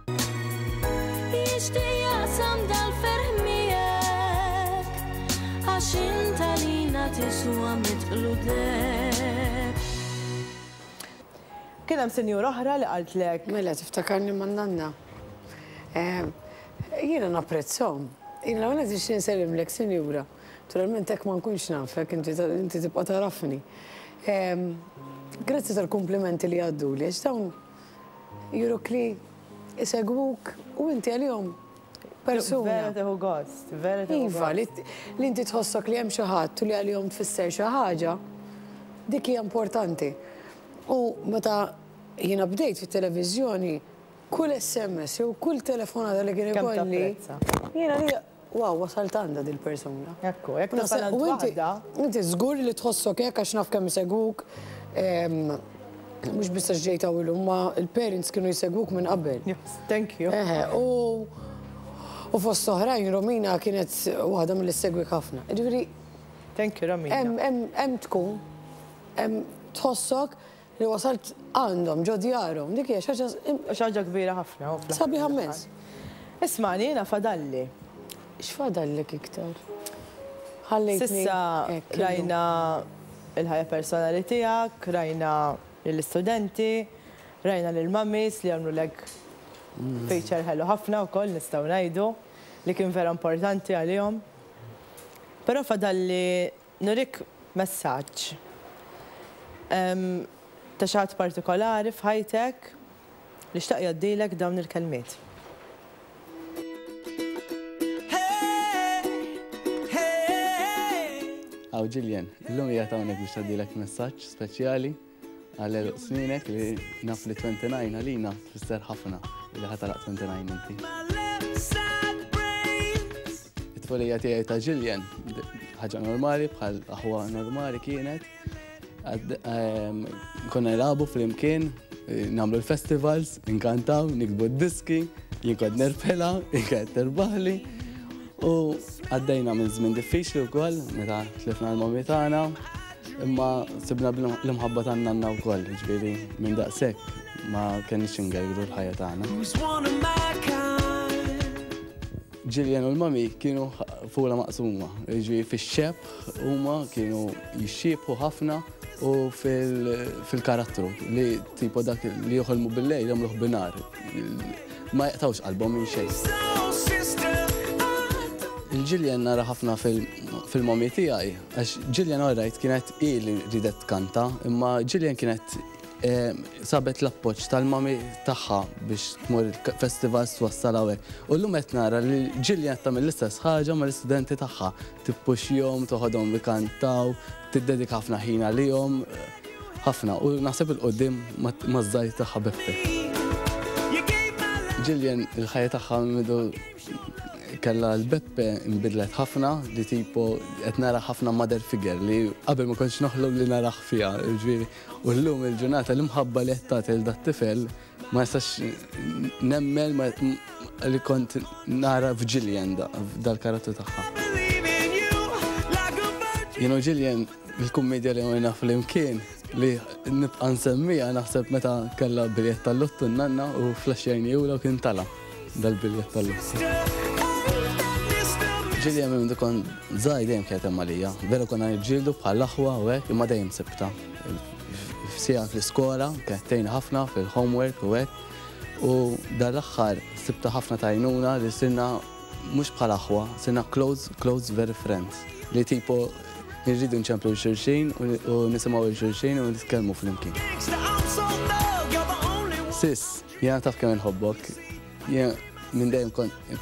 Jixtieq jaqsam dal-ferħ miegħek għax inta lina tiswa mitqludek. Kien hemm senjura oħra li qaltlek. Mela tiftakarni man-nanna. Jiena napprezzhom. Jiena l-ewwel qed nixtieq nsellimlek sinjura. Naturalment hekk ma nkunx nafek, inti tibqa' tarafni. Grazzi tal-kumplimenti li għadduli, għax dawn juruk li isegwuk u inti għalihom persuna. Vera teħu gost, vera teħu gost. Iva, li inti tħossok li hemm xi ħadd u li għalihom tfisser xi ħaġa, dik hija importanti. U meta jiena bdejt fit-televiżjoni, kull SMS jew kull telefonata li kien ikolli, jiena li wow, wasalt għandha dil-persuna. Ekku, jekk tasalant waħda. Inti żgur li tħossok hekk għax naf kemm isegwuk, mhux biss ġejt hawnhom, ma l-parents kienu jsegwuk minn qabel. Thank you. U fost oħrajn Romina kienet waħda mill-segwik ħafna. Ġifieri, thank you Romina. Hemm tkun, hemm tħossok li wasalt għandhom ġo djarhom. Dik hija xi ħaġa kbira ħafna. Sabiħ ammens. Isma'ni, jiena fadalli. X'fadallek iktar? Sissa rajna il-ħajja personali tiegħek, rajna l-istudenti, rajna l-mammis li għamlu lek feature ħellu ħafna wkoll nistgħu ngħidu li kien vera importanti għalihom. Però fadalli nurik messaġġ ta' xi ħadd partikolari f'ħajtek li xtaq jgħaddilek dawn il-kelmiet. Għaw Ġiljen, l-lum jgħat għawnek biex għaddilek messaċ speċjali għal sninek li naf li 29 għalina tfisser ħafna li ħatalaq 29 inti. It-tfolija tiegħi ta' Ġiljen, ħaġa normali, bħal aħwa normali kienet. Konna nilagħbu fl-imkien, nagħmlu l-festivals, inkantaw, nikbu d-diski, jinkod nerpela, jinkod terbaħli. U għaddejna minn żmien diffiċli wkoll, meta tlifna l-mommi tagħna, imma sibna l-imħabba tan-nanna wkoll, ġifieri minn daqshekk ma kenniex ingejru l-ħajja tagħna. Ġiljen u l-mami kienu fuqla maqsuma, ġifieri fix-xepp huma kienu jixxiebħu ħafna u fil-karattru li tipo dak li joħolmu bil-lejl jagħmluh binar. Ma jaqtawx qalbhom minn xejn. Il-Ġiljen nara ħafna fil-mommi tiegħi, għax Ġiljen orajt kienet li ridet kanta, imma Ġiljen kienet sabet l-appoġġ tal-mommi tagħha biex tmur il-festivals twassal hawnhekk. U llum qed nara li Ġiljen tagħmel l-istess ħaġa mal-istudenti tagħha, tippuxjhom, toħodhom ikantaw, tiddedika ħafna ħin għalihom, ħafna, u naħseb il-qudiem maż-żgħir tagħha Beppe. Ġiljen il-ħajja tagħha midu kella l-Beppe nbidlet ħafna li tipo qed nara ħafna mother figure li qabel ma kontx noħlob li naraħ fiha, ġifieri. U llum il-ġurnata l-imħabba li qed tagħti dat tifel ma jistax nemmel li kont nara f'Ġiljen dal-karattru tagħha. Jienu Ġiljen il-kummedja li għamilna fl-imkien li nibqa' nsemmija naħseb meta kellha biljett tal-lottu n-nanna u flaxxejn jewla u kien tala dal-biljett tal-lottu. Ġiljen minn dikon żgħir dejjem kienet hemm għalija, veru konna niġġieldu bħal-aħwa u hekk imma dejjem sibta. F'sija fl-iskola kienet tgħinna ħafna fil-homework u hekk u dal-aħħar sibta ħafna tajnuna li sirna mhux bħal-aħwa, sirna close very friends li tipo nirridu nċemplu l-xulxin u nisimgħu l-xulxin u nitkellmu fl-imkien. Sis, jiena taf kemm inħobbok, minn dejjem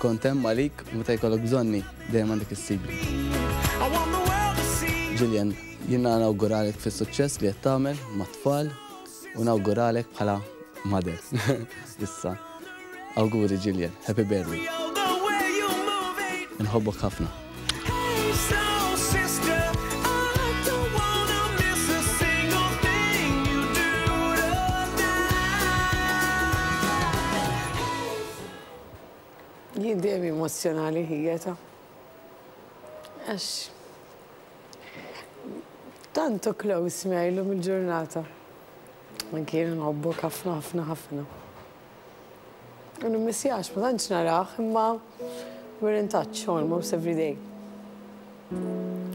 kont hemm għalik u meta jkollok bżonni dejjem għandek issibli. Ġiljen, jiena nawguralek fis-suċċess li qed tagħmel mat-tfal u nawguralek bħala mother. Issa. Awguri Ġiljen, happy birthday. Inħobbok ħafna. Jien dejjem emozjonali ħijeta. Għax tanto close miegħi il-ġurnata. Ma kien nħobbok ħafna ħafna ħafna. Nimmissjax, ma tantx naraħ, imma we're in touch almost every day.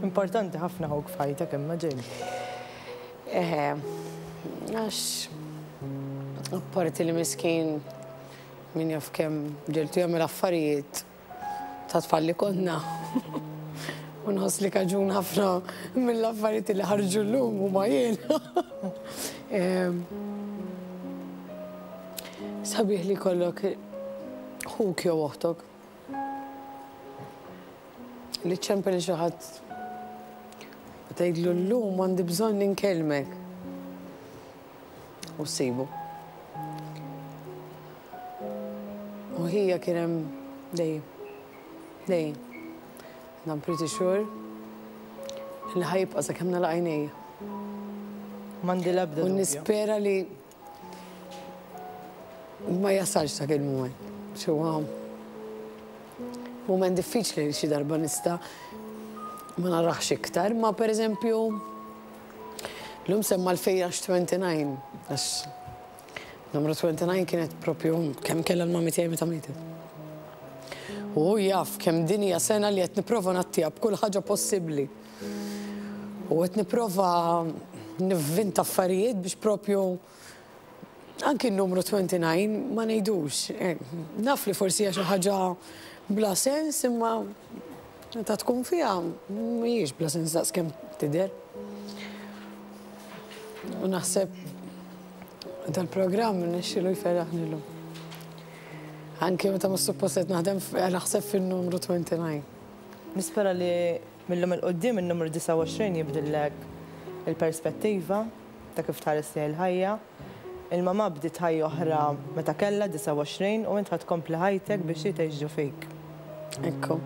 Importanti ħafna ħog fajtek imma ġejn. Għax, apparti li miskin min jaf kem ġeltu jagħmel affarijiet ta' tfalli konna. Unħoss li kaġun ħafna mill-affarijiet li ħarġu l-lum u ma jien. Sabiħ li kollok ħuk jew oħtok. Li ċempel xi ħadd tgħidlu llum għandi bżonn ninkelmek. U sibu. U hija kien hemm dejjem. I'm pretty sure li ħajibqa' sakemm nagħlaq għajnejja. M'għandi l-ebda. U nispera li ma jasalx dak il-mument. Xuha mument diffiċli li xi darba nista' ma naraħx iktar, ma pereżempju l-lum semma l-29 għax numru 29 kienet propju kemm kellha l-mammi tiegħi meta mietet. U jaf kemm din hija sena li qed nipprova nattija b'kull ħaġa possibbli. U qed nipprova nivvinta affarijiet biex propju anki n-numru 29 ma ngħidux. Naf li forsi hija xi ħaġa bla sens imma ta' tkun fiha mhijiex bla sens daqskemm tidher. U naħseb tal-programm nixxielu jferraħni llum. Anke meta ma suppost naħdem naħseb fin-numru 29. Nispera li millum il-qoddim il-numru 29 jibdillek il-perspettiva ta' kif tħares li l-ħajja. Il-mama bdiet ħajja oħra meta kellha 29 u int tkompli ħajtek biex jitgħixu fik. Ekku.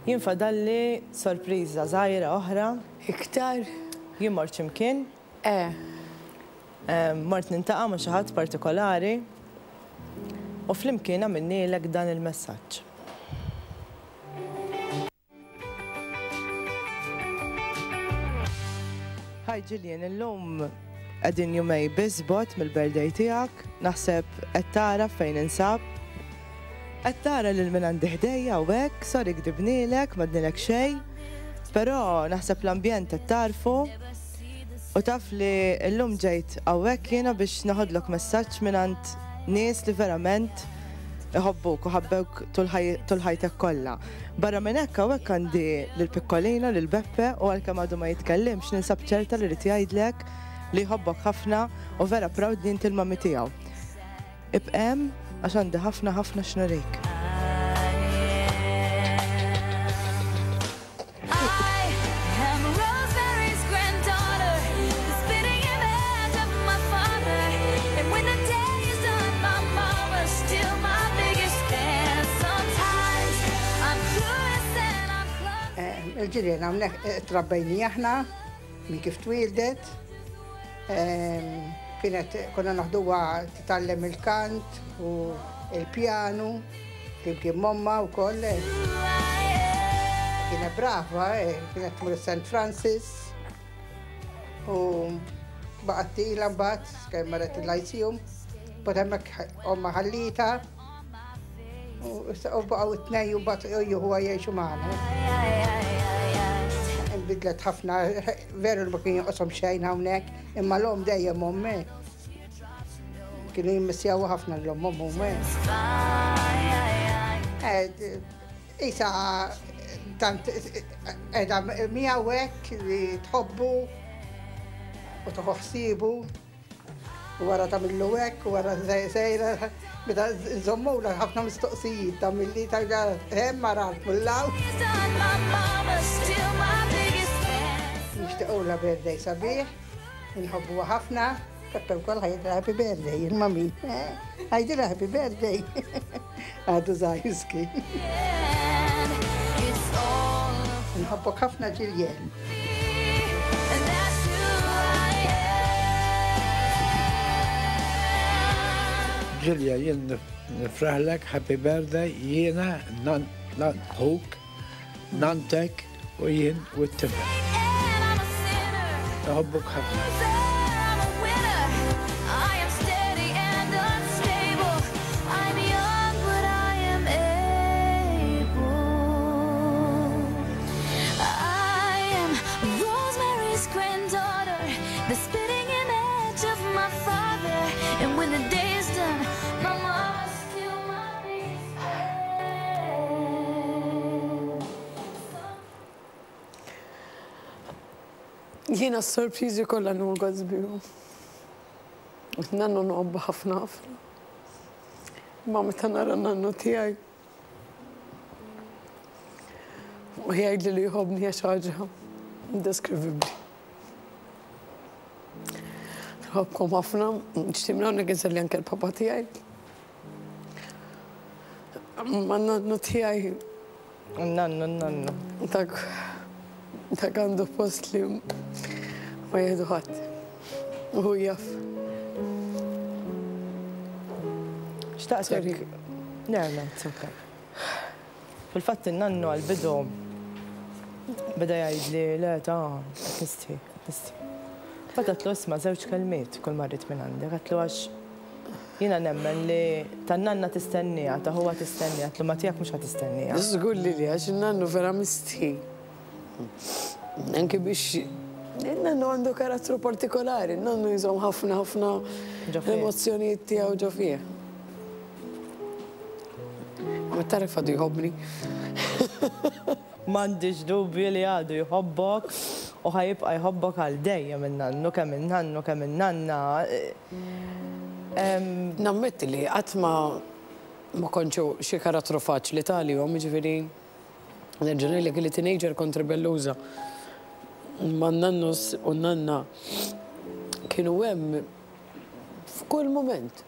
Jien fadalli sorpriża żgħira oħra. Iktar? Jien mort x'imkien. Mort nintaqa' ma' xi ħadd partikolari u flimkien għamilnielek dan il-messaġġ. Hi Gillian, illum qegħdin jumej biżbot mill-birthday tiegħek, naħseb qed tara fejn insab. Qed tara lil min għandi ħdejja u hekk sori gdibnielek m'għadnilek xejn, però naħseb l-ambjent qed tarfu u taf li llum ġejt hawnhekk jiena biex naħodlok messaġġ mingħand nies li verament iħobbuk u ħabbewk tul ħajtek kollha. Barra minn hekk hawnhekk għandi lill-Pikkolina lil Beppe u għalkemm għadu ma jitkellimx ninsab ċerta li rid jgħidlek li jħobbok ħafna u vera proud li inti l-mammi tiegħu. Ibqem għax għandi ħafna x'nurejk. Il-ġilien għamnek trabbajni aħna, mi kif twildet, kienet konna naħduwa titallem il-kant u il-pjanu, kien momma u koll. Kienet brava, kienet tmur St. Francis u baqattila mbagħad, kien marret il-lajsijum, bad hemmhekk omma ħallita u baqgħu t-tnej u mbagħad huwa jgħixu magħna. Bidlet ħafna, veru li ma kien jonqoshom xejn hawnhekk, imma l-om dejjem ommi. Kienu jimmissjaw ħafna l-om ommi. Isa tant qiegħda miegħu hekk li tħobbu u tieħu ħsiebu u wara tagħmillu hekk u wara sejra meta żommula ħafna mistoqsijiet tagħmilli tajda hemm maral kullaw. Nixtiequla birthday sabiħ, inħobbuha ħafna, Peppe wkoll ħajdilha happy birthday, il-mami. Ħajdilha happy birthday. Għadu żgħir. Inħobbok ħafna Gillian. Ġilja, jien nifraħlek, happy birthday, jiena, huk, nantek u jien u t-tifel. Naħobbuk ħafna. Jiena s-sorpriżi kollha nugħod bihom. Nannu nħobba ħafna ħafna. Ma meta nara nannu tiegħi. U jgħidli li jħobbni hija xi ħaġa indeskrivibbli. Nħobbkom ħafna, nixtieq hawnhekk inselli anke l-papa tiegħi. Ma nannu tiegħi. Nannu. Dak għandu post li ma jieħdu ħadd. U jaf. Xtaqsek. No, it's okay. Fil-fatt in-nannu għal-bidu beda jgħidli le nisti. Fatt għatlu isma' żewġ kelmiet kull marrit minn għandi. Għatlu għax jiena nemmen li tan-nanna tistennija, ta' huwa tistennija, għatlu ma tiegħek mhux ħatistennija. Żgur li għax in-nannu vera misti. Anke biex in-nannu għandu karattru partikolari, in-nannu jżomm ħafna emozzjonijiet tiegħu ġo fih. Ma tarif għadu jħobbni. M'għandix dubju li għadu jħobbok u ħajibqa' jħobbok għal dejjem min-nannu kemm in-nannu kemm in-nanna. Nammetti li qatt ma konċu xi karattru faċli tal-jom, ġifieri nerġa' ngħidlek li teenager kont rebelluża. Ma n-nannu u n-nanna kienu hemm f'kull moment.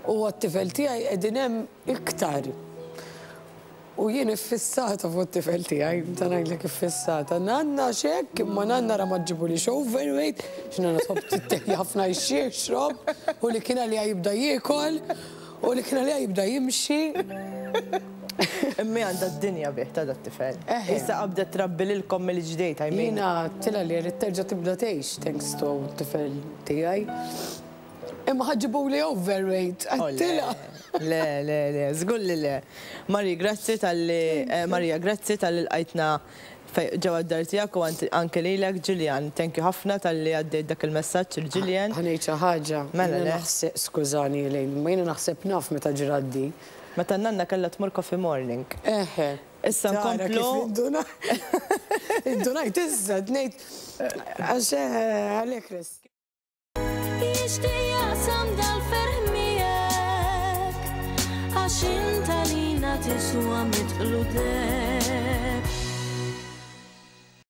U għat-tifel tiegħi qegħdin hemm iktar. U jien iffissata fuq it-tifel tiegħi, ta' ngħidlek iffissata. Nanna x'hekk, imma nanna ra ma ġġibulix overweight, x'nanna tħobb titteħħi ħafna xrob, u li kien għalija jibda jiekol, u li kien għalija jibda jimxi. Immi għandha d-dinja bih ta' dat-tifel. Issa qabdet trabbi lilkom mill-ġdejt, Jiena tila li rrid terġa' tibda tgħix thanks to t-tifel tiegħi. Imma ħaġibu li overweight, għattila. Le, żgur li le. Marija, grazzi tal-li qajtna ġewwa d-dar tiegħek u anke lilek Ġiljan. Thank you ħafna tal-li għaddejt dak il-messaġġ il-Ġiljan. Ħanejt xi ħaġa. Mela le. Skużani lejn, ma jiena naħseb naf meta ġraddi. Meta n-nanna kellha tmur coffee morning. Issa nkomplu. Id-dunajt issa, d-nejt, għax għalek risk. Jixtieq jaqsam dal-ferħ miegħek għax inta lina tiswa mitqlu dek.